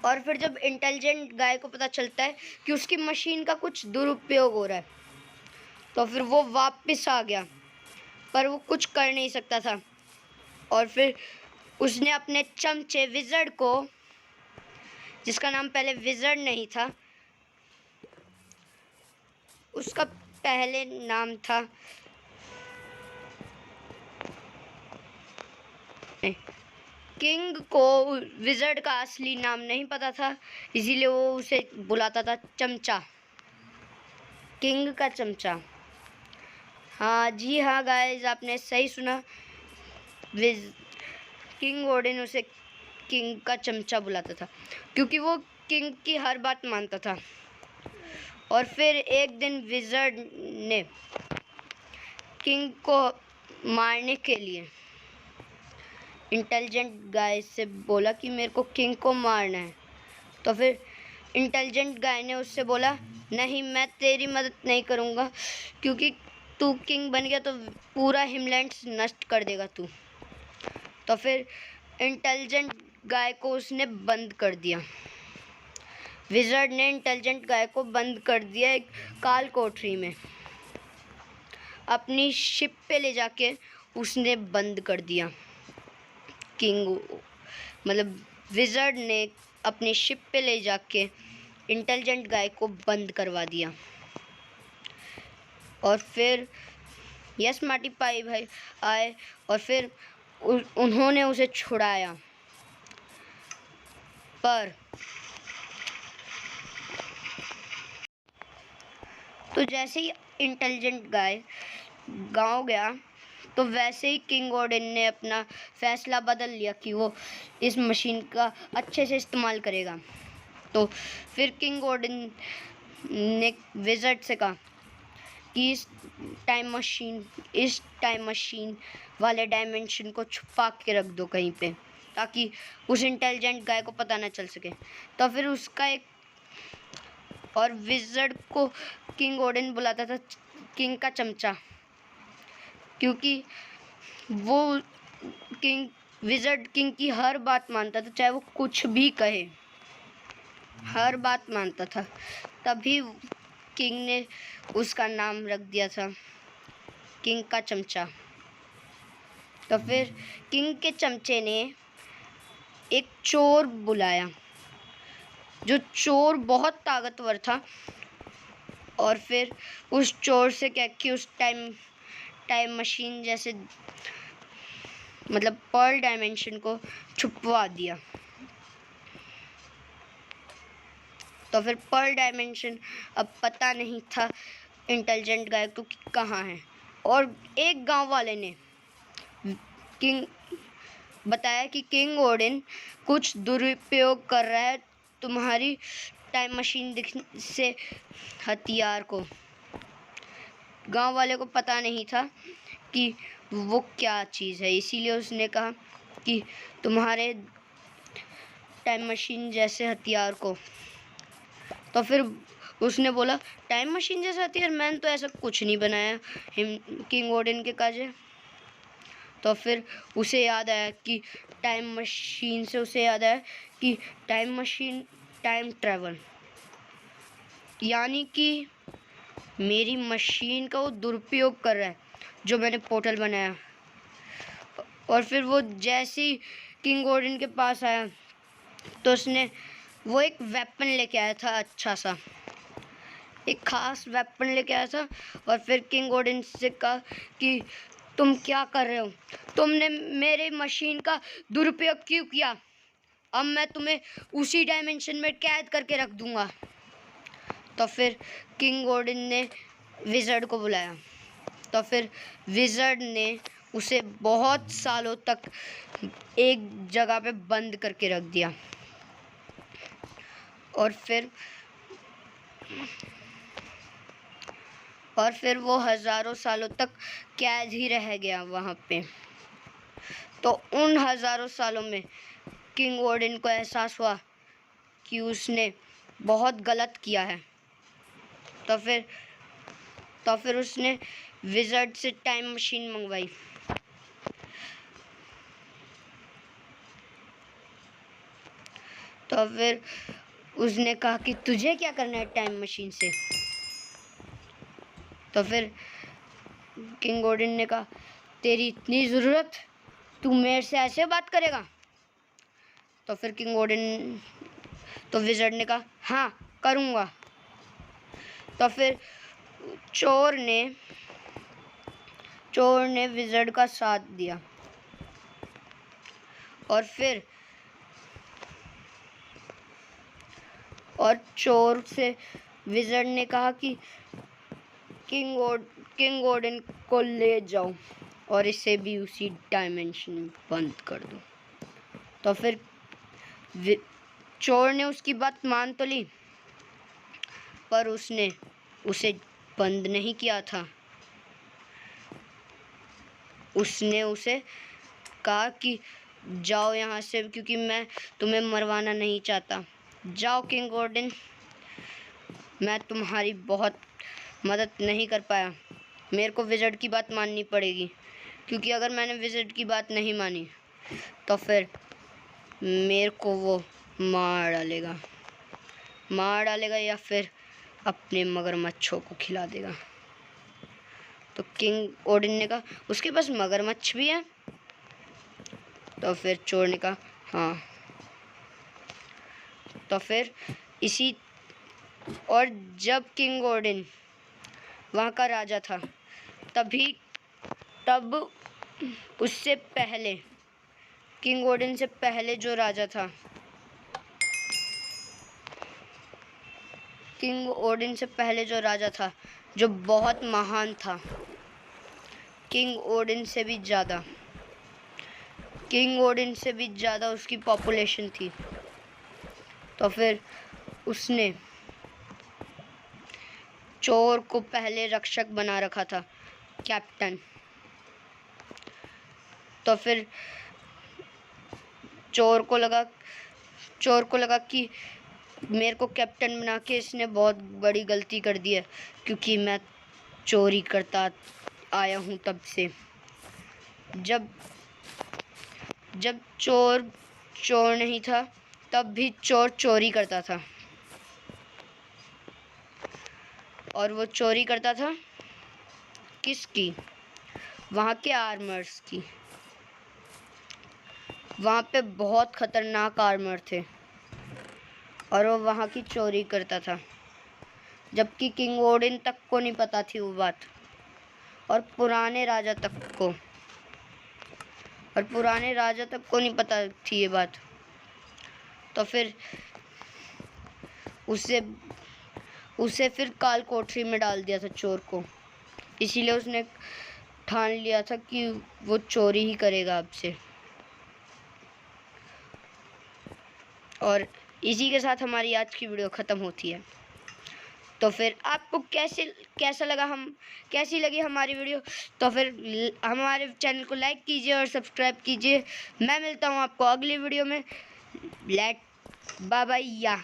और फिर जब इंटेलिजेंट गाय को पता चलता है कि उसकी मशीन का कुछ दुरुपयोग हो रहा है, तो फिर वो वापस आ गया, पर वो कुछ कर नहीं सकता था। और फिर उसने अपने चमचे विज़र्ड को, जिसका नाम पहले विज़र्ड नहीं था, उसका पहले नाम था किंग, को विज़र्ड का असली नाम नहीं पता था, इसीलिए वो उसे बुलाता था चमचा, किंग का चमचा। हाँ जी हाँ गाइस, आपने सही सुना, किंग ओडिन उसे किंग का चमचा बुलाता था क्योंकि वो किंग की हर बात मानता था। और फिर एक दिन विज़र्ड ने किंग को मारने के लिए इंटेलिजेंट गाय से बोला कि मेरे को किंग को मारना है। तो फिर इंटेलिजेंट गाय ने उससे बोला, नहीं, मैं तेरी मदद नहीं करूँगा, क्योंकि तू किंग बन गया तो पूरा हिमलैंड्स नष्ट कर देगा तू। तो फिर इंटेलिजेंट गाय को उसने बंद कर दिया। विज़र्ड ने इंटेलिजेंट गाय को बंद कर दिया एक काल कोठरी में, अपनी शिप पे ले जाके उसने बंद कर दिया। किंग मतलब विज़र्ड ने अपनी शिप पे ले जाके इंटेलिजेंट गाय को बंद करवा दिया। और फिर यस माटी पाई भाई आए और फिर उन्होंने उसे छुड़ाया। पर तो जैसे ही इंटेलिजेंट गाय गांव गया, तो वैसे ही किंग ओडिन ने अपना फैसला बदल लिया कि वो इस मशीन का अच्छे से इस्तेमाल करेगा। तो फिर किंग ओडिन ने विज़र्ड से कहा कि इस टाइम मशीन वाले डायमेंशन को छुपा के रख दो कहीं पे, ताकि उस इंटेलिजेंट गाय को पता ना चल सके। तो फिर उसका एक और विज़र्ड को किंग ओडिन बुलाता था किंग का चमचा, क्योंकि वो विज़र्ड किंग की हर बात मानता था, चाहे वो कुछ भी कहे, हर बात मानता था। तभी किंग ने उसका नाम रख दिया था किंग का चमचा। तो फिर किंग के चमचे ने एक चोर बुलाया, जो चोर बहुत ताकतवर था। और फिर उस चोर से क्या कि उस टाइम मशीन जैसे मतलब पर्ल डायमेंशन को छुपवा दिया। तो फिर पर्ल डायमेंशन अब पता नहीं था इंटेलिजेंट गाय को कि कहाँ है। और एक गांव वाले ने बताया कि किंग ओडिन कुछ दुरुपयोग कर रहा है तुम्हारी टाइम मशीन से हथियार को। गांव वाले को पता नहीं था कि वो क्या चीज़ है, इसीलिए उसने कहा कि तुम्हारे टाइम मशीन जैसे हथियार को। तो फिर उसने बोला, टाइम मशीन जैसा हथियार? मैंने तो ऐसा कुछ नहीं बनाया किंग ओडिन के काजे। तो फिर उसे याद आया कि टाइम मशीन से उसे याद आया कि टाइम मशीन टाइम ट्रैवल, यानी कि मेरी मशीन का वो दुरुपयोग कर रहा है जो मैंने पोर्टल बनाया। और फिर वो जैसे ही किंग ओडिन के पास आया तो उसने वो एक वेपन लेके आया था, अच्छा सा एक ख़ास वेपन लेके आया था। और फिर किंग ओडिन से कहा कि तुम क्या कर रहे हो, तुमने मेरे मशीन का दुरुपयोग क्यों किया, अब मैं तुम्हें उसी डायमेंशन में कैद करके रख दूंगा। तो फिर किंग ओडिन ने विज़र्ड को बुलाया। तो फिर विज़र्ड ने उसे बहुत सालों तक एक जगह पे बंद करके रख दिया। और फिर वो हज़ारों सालों तक कैद ही रह गया वहाँ पे। तो उन हज़ारों सालों में किंग ओडिन को एहसास हुआ कि उसने बहुत गलत किया है। तो फिर उसने विज़र्ड से टाइम मशीन मंगवाई। तो फिर उसने कहा कि तुझे क्या करना है टाइम मशीन से। तो फिर किंग ओडिन ने कहा, तेरी इतनी ज़रूरत, तू मेरे से ऐसे बात करेगा। तो फिर तो विज़र्ड ने कहा, हाँ करूँगा। तो फिर चोर ने विज़र्ड का साथ दिया। और चोर से विज़र्ड ने कहा कि किंग ओडिन को ले जाओ और इसे भी उसी डायमेंशन में बंद कर दो। तो फिर चोर ने उसकी बात मान तो ली, पर उसने उसे बंद नहीं किया था। उसने उसे कहा कि जाओ यहाँ से, क्योंकि मैं तुम्हें मरवाना नहीं चाहता। जाओ किंग ओडिन, मैं तुम्हारी बहुत मदद नहीं कर पाया। मेरे को विज़र्ड की बात माननी पड़ेगी, क्योंकि अगर मैंने विज़र्ड की बात नहीं मानी तो फिर मेरे को वो मार डालेगा या फिर अपने मगरमच्छों को खिला देगा। तो किंग ओडिन ने कहा, उसके पास मगरमच्छ भी है। तो फिर चोर ने कहा, हाँ। तो फिर और जब किंग ओडिन वहाँ का राजा था, तब उससे पहले किंग ओडिन से पहले जो राजा था, जो बहुत महान था, किंग ओडिन से भी ज़्यादा उसकी पॉपुलेशन थी। तो फिर उसने चोर को पहले रक्षक बना रखा था, कैप्टन। तो फिर चोर को लगा कि मेरे को कैप्टन बना के इसने बहुत बड़ी गलती कर दी है, क्योंकि मैं चोरी करता आया हूँ तब से। जब चोर नहीं था, तब भी चोर चोरी करता था। और वो चोरी करता था किसकी? वहाँ के आर्मर्स की। वहाँ पे बहुत ख़तरनाक आर्मर थे और वो वहाँ की चोरी करता था, जबकि किंग ओडिन तक को नहीं पता थी वो बात, और पुराने राजा तक को नहीं पता थी ये बात। तो फिर उसे फिर काल कोठरी में डाल दिया था चोर को। इसीलिए उसने ठान लिया था कि वो चोरी ही करेगा अब से। और इसी के साथ हमारी आज की वीडियो ख़त्म होती है। तो फिर आपको कैसी लगी हमारी वीडियो? तो फिर हमारे चैनल को लाइक कीजिए और सब्सक्राइब कीजिए। मैं मिलता हूँ आपको अगली वीडियो में। Bye bye.